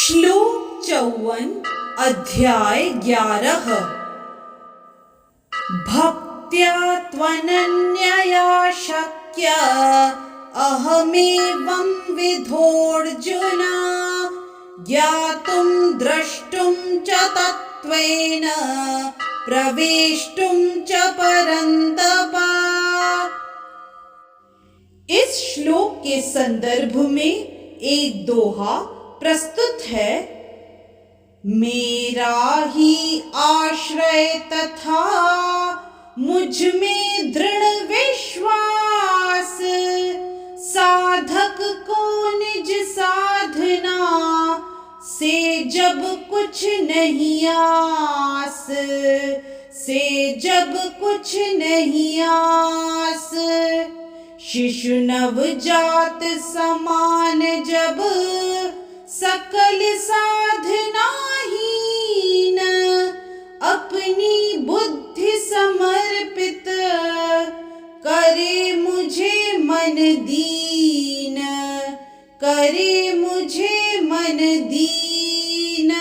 श्लोक 54 अध्याय 11। भक्त्या त्वनन्यया शक्य अहमेवं विधोऽर्जुन ज्ञातुं द्रष्टुं च तत्त्वेन प्रवेष्टुं च परन्तप। इस श्लोक के संदर्भ में एक दोहा प्रस्तुत है। मेरा ही आश्रय तथा मुझ में दृढ़ विश्वास, साधक को निज साधना से जब कुछ नहीं आस, से जब कुछ नहीं आस। शिशु नवजात समान जब सकल साधनाहीन, अपनी बुद्धि समर्पित करे मुझे मन दीन, करे मुझे मन दीन।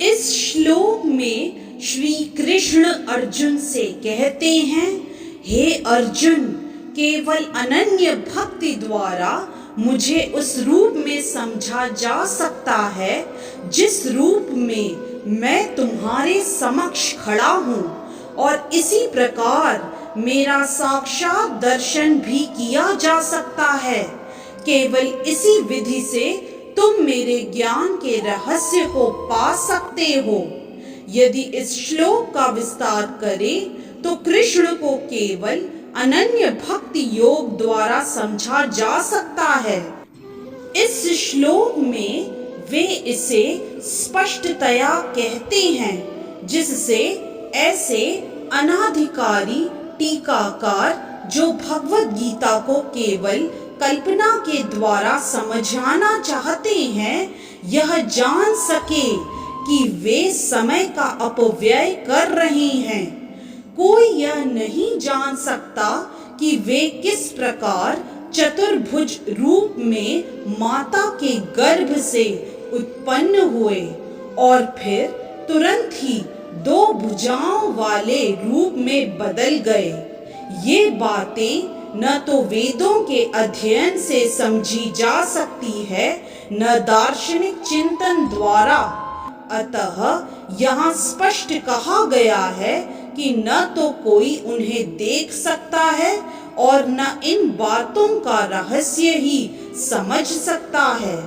इस श्लोक में श्री कृष्ण अर्जुन से कहते हैं, हे अर्जुन, केवल अनन्य भक्ति द्वारा मुझे उस रूप में समझा जा सकता है जिस रूप में मैं तुम्हारे समक्ष खड़ा हूँ, और इसी प्रकार मेरा साक्षात दर्शन भी किया जा सकता है। केवल इसी विधि से तुम मेरे ज्ञान के रहस्य को पा सकते हो। यदि इस श्लोक का विस्तार करें तो कृष्ण को केवल अनन्य भक्ति योग द्वारा समझा जा सकता है। इस श्लोक में वे इसे स्पष्टतया कहते हैं, जिससे ऐसे अनाधिकारी टीकाकार जो भगवत गीता को केवल कल्पना के द्वारा समझाना चाहते हैं, यह जान सके कि वे समय का अपव्यय कर रहे हैं। कोई यह नहीं जान सकता कि वे किस प्रकार चतुर्भुज रूप में माता के गर्भ से उत्पन्न हुए और फिर तुरंत ही दो भुजाओं वाले रूप में बदल गए। ये बातें न तो वेदों के अध्ययन से समझी जा सकती है, न दार्शनिक चिंतन द्वारा। अतः यहाँ स्पष्ट कहा गया है कि न तो कोई उन्हें देख सकता है और न इन बातों का रहस्य ही समझ सकता है।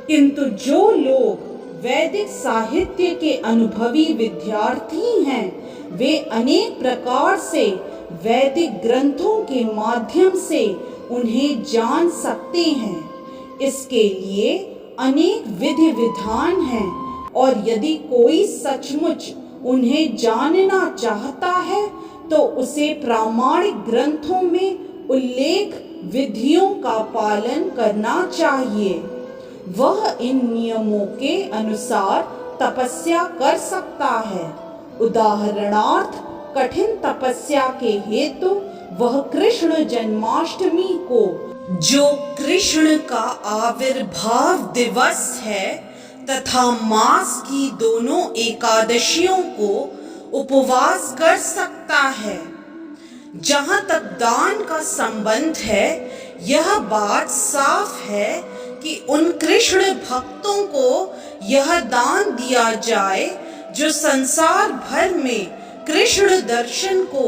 किंतु जो लोग वैदिक साहित्य के अनुभवी विद्यार्थी हैं, वे अनेक प्रकार से वैदिक ग्रंथों के माध्यम से उन्हें जान सकते हैं। इसके लिए अनेक विधि विधान हैं, और यदि कोई सचमुच उन्हें जानना चाहता है तो उसे प्रामाणिक ग्रंथों में उल्लेख विधियों का पालन करना चाहिए। वह इन नियमों के अनुसार तपस्या कर सकता है। उदाहरणार्थ, कठिन तपस्या के हेतु वह कृष्ण जन्माष्टमी को, जो कृष्ण का आविर्भाव दिवस है, तथा मास की दोनों एकादशियों को उपवास कर सकता है। जहाँ तक दान का संबंध है, यह बात साफ है कि उन कृष्ण भक्तों को यह दान दिया जाए जो संसार भर में कृष्ण दर्शन को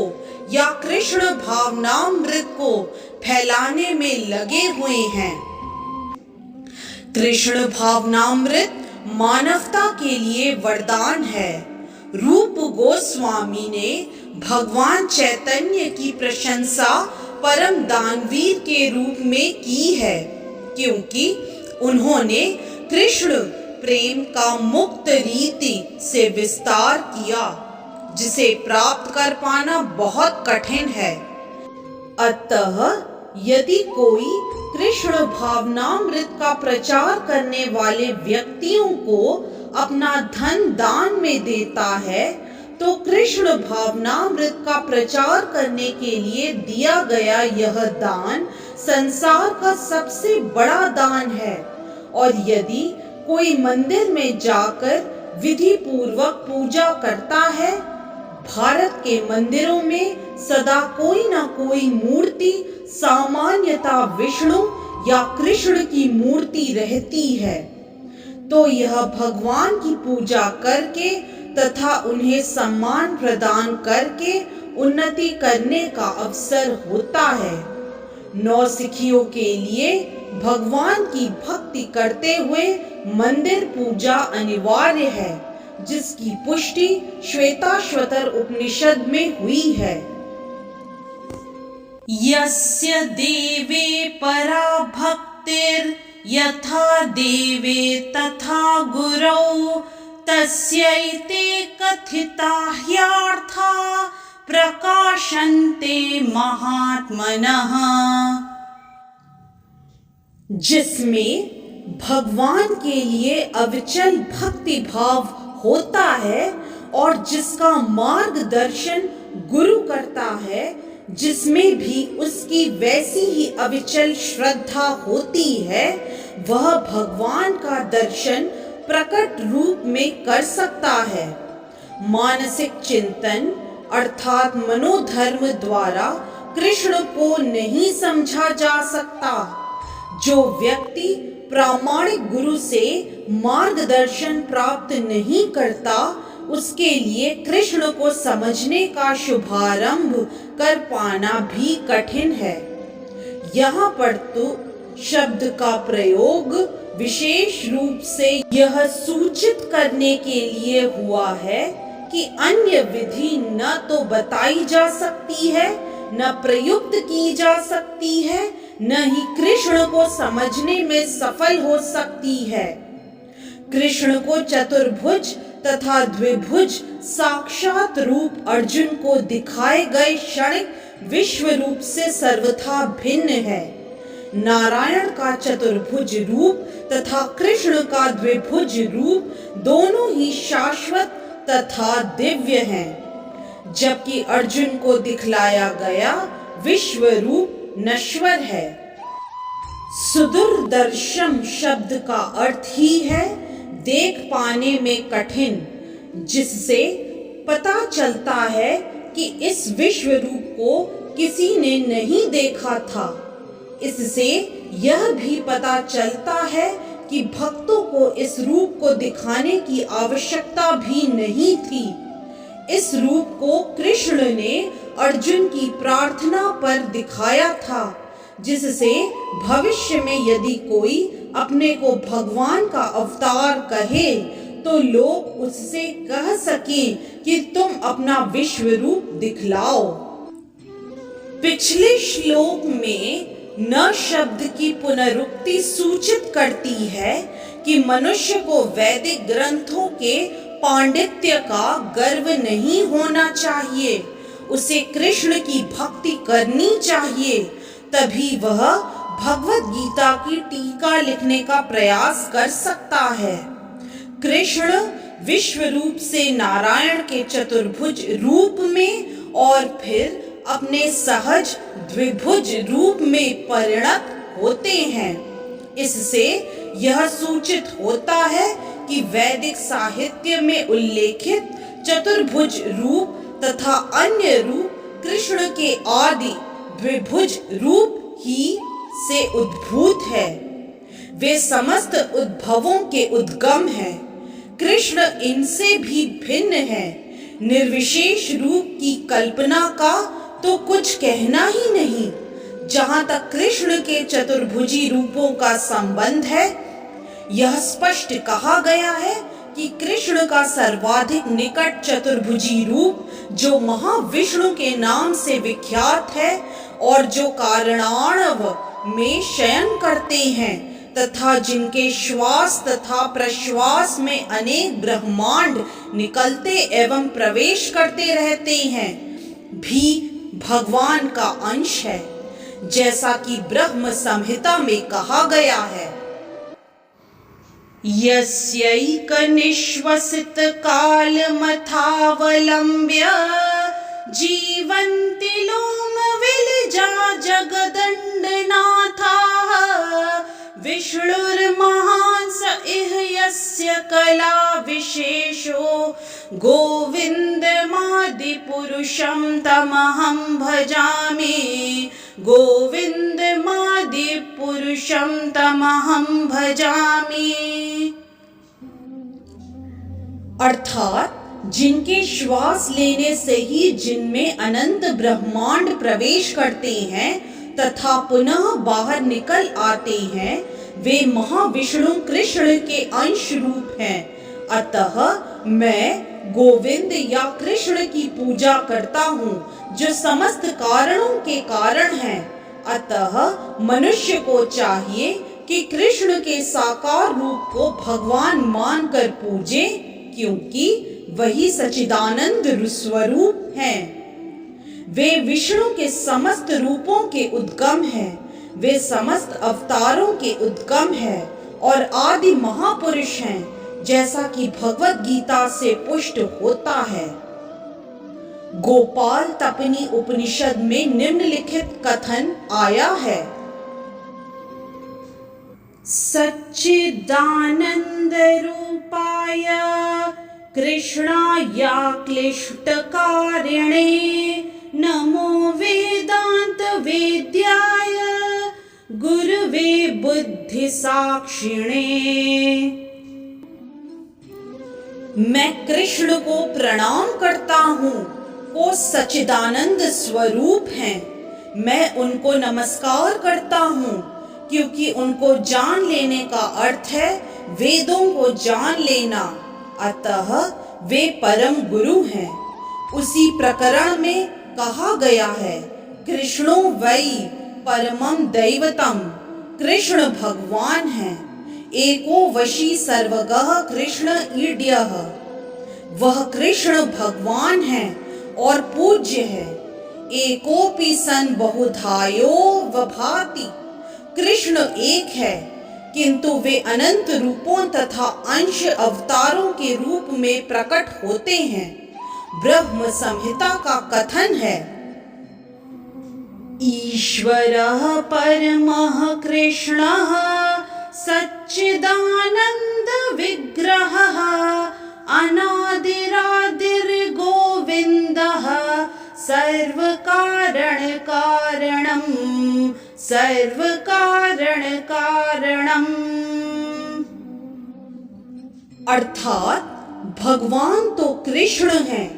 या कृष्ण भावनामृत को फैलाने में लगे हुए हैं। कृष्ण भावनामृत मानवता के लिए वरदान है। रूप गोस्वामी ने भगवान चैतन्य की प्रशंसा परम दानवीर के रूप में की है, क्योंकि उन्होंने कृष्ण प्रेम का मुक्त रीति से विस्तार किया, जिसे प्राप्त कर पाना बहुत कठिन है। अतः यदि कोई कृष्ण भावनामृत का प्रचार करने वाले व्यक्तियों को अपना धन दान में देता है, तो कृष्ण भावनामृत का प्रचार करने के लिए दिया गया यह दान संसार का सबसे बड़ा दान है, और यदि कोई मंदिर में जाकर विधि पूर्वक पूजा करता है, भारत के मंदिरों में सदा कोई ना कोई मूर्ति, सामान्यतः विष्णु या कृष्ण की मूर्ति रहती है, तो यह भगवान की पूजा करके तथा उन्हें सम्मान प्रदान करके उन्नति करने का अवसर होता है। नौसिखियों के लिए भगवान की भक्ति करते हुए मंदिर पूजा अनिवार्य है, जिसकी पुष्टि श्वेताश्वतर उपनिषद में हुई है। यस्य देवे परा भक्तिर् यथा देवे तथा गुरौ तस्यैते कथिता ह्यार्था प्रकाशन्ते महात्मनः। जिसमें भगवान के लिए अविचल भक्ति भाव होता है और जिसका मार्गदर्शन गुरु करता है, जिसमें भी उसकी वैसी ही अविचल श्रद्धा होती है, वह भगवान का दर्शन प्रकट रूप में कर सकता है। मानसिक चिंतन अर्थात मनोधर्म द्वारा कृष्ण को नहीं समझा जा सकता। जो व्यक्ति प्रामाणिक गुरु से मार्गदर्शन प्राप्त नहीं करता, उसके लिए कृष्ण को समझने का शुभारंभ कर पाना भी कठिन है। यहाँ पर तो शब्द का प्रयोग विशेष रूप से यह सूचित करने के लिए हुआ है कि अन्य विधि न तो बताई जा सकती है, न प्रयुक्त की जा सकती है, न ही कृष्ण को समझने में सफल हो सकती है। कृष्ण को चतुर्भुज तथा द्विभुज साक्षात रूप अर्जुन को दिखाए गए क्षणिक विश्व रूप से सर्वथा भिन्न है। नारायण का चतुर्भुज रूप तथा कृष्ण का द्विभुज रूप दोनों ही शाश्वत तथा दिव्य हैं, जबकि अर्जुन को दिखलाया गया विश्व रूप नश्वर है। सुदूरदर्शन शब्द का अर्थ ही है देख पाने में कठिन, जिससे पता चलता है कि इस विश्व रूप को किसी ने नहीं देखा था। इससे यह भी पता चलता है कि भक्तों को इस रूप को दिखाने की आवश्यकता भी नहीं थी। इस रूप को कृष्ण ने अर्जुन की प्रार्थना पर दिखाया था, जिससे भविष्य में यदि कोई अपने को भगवान का अवतार कहे तो लोग उससे कह सकें कि तुम अपना विश्व रूप दिखलाओ। पिछले श्लोक में न शब्द की पुनरुक्ति सूचित करती है कि मनुष्य को वैदिक ग्रंथों के पांडित्य का गर्व नहीं होना चाहिए, उसे कृष्ण की भक्ति करनी चाहिए, तभी वह भगवत गीता की टीका लिखने का प्रयास कर सकता है। कृष्ण विश्व रूप से नारायण के चतुर्भुज रूप में और फिर अपने सहज द्विभुज रूप में परिणत होते हैं। इससे यह सूचित होता है कि वैदिक साहित्य में उल्लेखित चतुर्भुज रूप तथा अन्य रूप कृष्ण के आदि द्विभुज रूप ही से उद्भूत है। वे समस्त उद्भवों के उद्गम हैं। कृष्ण इनसे भी भिन्न है। निर्विशेष रूप की कल्पना का तो कुछ कहना ही नहीं। जहाँ तक कृष्ण के चतुर्भुजी रूपों का संबंध है, यह स्पष्ट कहा गया है कि कृष्ण का सर्वाधिक निकट चतुर्भुजी रूप जो महाविष्णु के नाम से विख्यात है और जो कारणार्णव में शयन करते हैं तथा जिनके श्वास तथा प्रश्वास में अनेक ब्रह्मांड निकलते एवं प्रवेश करते रहते हैं, भी भगवान का अंश है, जैसा कि ब्रह्म संहिता में कहा गया है। यस्यैक निश्वसित कालमथावलम्ब्य जीवन्ति लोम विलजा जगदण्डनाथाः विष्णुर्महान् स इह यस्य कला विशेषो गोविन्दमादिपुरुषं तमहं भजामि गोविन्दमादिपुरुषं तमहं भजामि। अर्थात जिनके श्वास लेने से ही जिनमें अनंत ब्रह्मांड प्रवेश करते हैं तथा पुनः बाहर निकल आते हैं, वे महाविष्णु कृष्ण के अंश रूप हैं। अतः मैं गोविंद या कृष्ण की पूजा करता हूँ जो समस्त कारणों के कारण हैं। अतः मनुष्य को चाहिए कि कृष्ण के साकार रूप को भगवान मानकर पूजे, क्योंकि वही सच्चिदानंद स्वरूप हैं। वे विष्णु के समस्त रूपों के उद्गम हैं। वे समस्त अवतारों के उद्गम हैं और आदि महापुरुष हैं, जैसा कि भगवत गीता से पुष्ट होता है। गोपाल तपनी उपनिषद में निम्नलिखित कथन आया है। सच्चिदानंद रूपाय कृष्णाय क्लिष्टकारिणे नमो वेदांत वेद्याय गुरुवे बुद्धि साक्षिणे। मैं कृष्ण को प्रणाम करता हूँ, वो सच्चिदानंद स्वरूप हैं। मैं उनको नमस्कार करता हूँ, क्योंकि उनको जान लेने का अर्थ है वेदों को जान लेना। अतः वे परम गुरु हैं। उसी प्रकरण में कहा गया है, कृष्णो वै परमं दैवतम, कृष्ण भगवान हैं। एको वशी सर्वगः कृष्ण ईड्यः, वह कृष्ण भगवान हैं और पूज्य है। एकोपि सन बहुधायो वभाति, कृष्ण एक है किंतु वे अनंत रूपों तथा अंश अवतारों के रूप में प्रकट होते हैं। ब्रह्म संहिता का कथन है, ईश्वरः परमः कृष्णः सच्चिदानंद विग्रहः अनादिरादिर्गोविन्दः सर्वकारण कारणम्। अर्थात भगवान तो कृष्ण हैं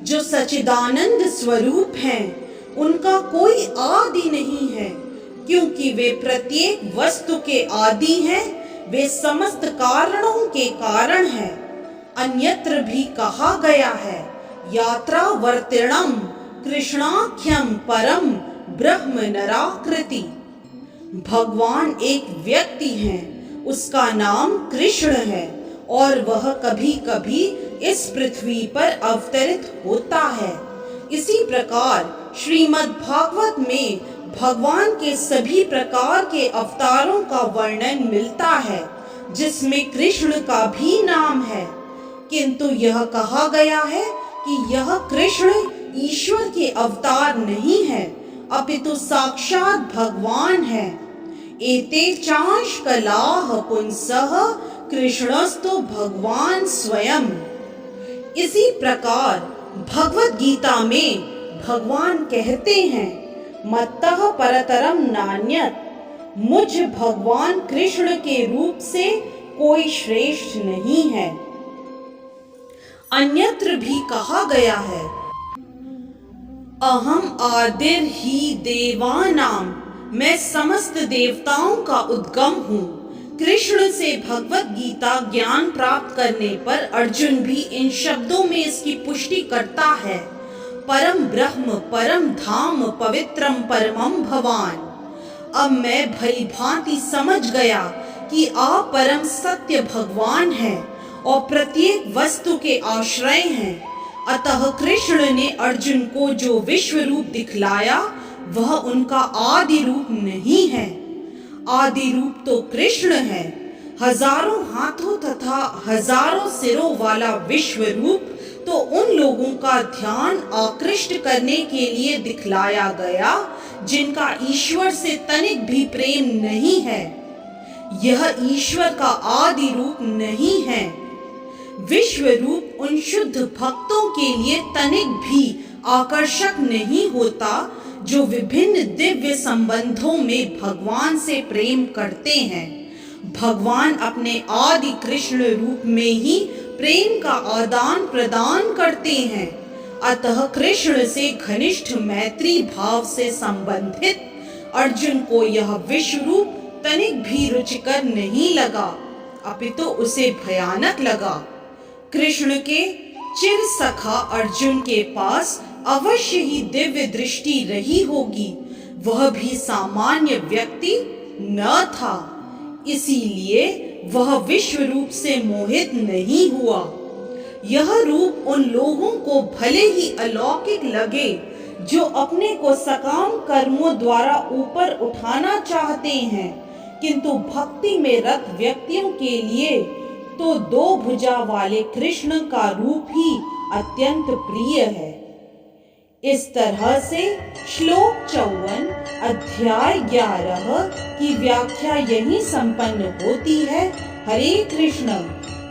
जो सच्चिदानंद स्वरूप हैं। उनका कोई आदि नहीं है, क्योंकि वे प्रत्येक वस्तु के आदि हैं। वे समस्त कारणों के कारण हैं। अन्यत्र भी कहा गया है, यात्रावर्तिणं कृष्णाख्यं परम ब्रह्म नराकृति। भगवान एक व्यक्ति हैं, उसका नाम कृष्ण है और वह कभी कभी इस पृथ्वी पर अवतरित होता है। इसी प्रकार श्रीमद् भागवत में भगवान के सभी प्रकार के अवतारों का वर्णन मिलता है, जिसमें कृष्ण का भी नाम है। किंतु यह कहा गया है कि यह कृष्ण ईश्वर के अवतार नहीं है, अपितु साक्षात भगवान है। एते चांश कलाः पुंसः कृष्णस्तु भगवान स्वयं। इसी प्रकार भगवत गीता में भगवान कहते हैं, मत्तः परतरम नान्यत्, मुझ भगवान कृष्ण के रूप से कोई श्रेष्ठ नहीं है। अन्यत्र भी कहा गया है, अहम आदिर ही देवानाम, मैं समस्त देवताओं का उद्गम हूँ। कृष्ण से भगवत गीता ज्ञान प्राप्त करने पर अर्जुन भी इन शब्दों में इसकी पुष्टि करता है, परम ब्रह्म परम धाम पवित्रम परमम भवान। अब मैं भली भांति समझ गया कि आप परम सत्य भगवान हैं और प्रत्येक वस्तु के आश्रय हैं। अतः कृष्ण ने अर्जुन को जो विश्व रूप दिखलाया वह उनका आदि रूप नहीं है। आदि रूप तो कृष्ण है। हजारों हाथों तथा हजारों सिरों वाला विश्व रूप तो उन लोगों का ध्यान आकृष्ट करने के लिए दिखलाया गया जिनका ईश्वर से तनिक भी प्रेम नहीं है। यह ईश्वर का आदि रूप नहीं है। विश्व रूप उन शुद्ध भक्तों के लिए तनिक भी आकर्षक नहीं होता जो विभिन्न दिव्य संबंधों में भगवान से प्रेम करते हैं। भगवान अपने आदि कृष्ण रूप में ही प्रेम का आदान प्रदान करते हैं। अतः कृष्ण से घनिष्ठ मैत्री भाव से संबंधित अर्जुन को यह विश्व रूप तनिक भी रुचिकर नहीं लगा, अपितु उसे भयानक लगा। कृष्ण के चिर सखा अर्जुन के पास अवश्य ही दिव्य दृष्टि रही होगी, वह भी सामान्य व्यक्ति न था, इसीलिए वह विश्व रूप से मोहित नहीं हुआ। यह रूप उन लोगों को भले ही अलौकिक लगे जो अपने को सकाम कर्मों द्वारा ऊपर उठाना चाहते हैं, किंतु भक्ति में रत व्यक्तियों के लिए तो दो भुजा वाले कृष्ण का रूप ही अत्यंत प्रिय है। इस तरह से श्लोक 54 अध्याय 11 की व्याख्या यहीं संपन्न होती है। हरे कृष्ण।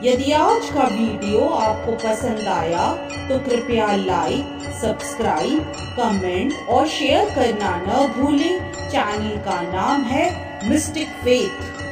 यदि आज का वीडियो आपको पसंद आया तो कृपया लाइक, सब्सक्राइब, कमेंट और शेयर करना न भूलें। चैनल का नाम है मिस्टिक फेथ।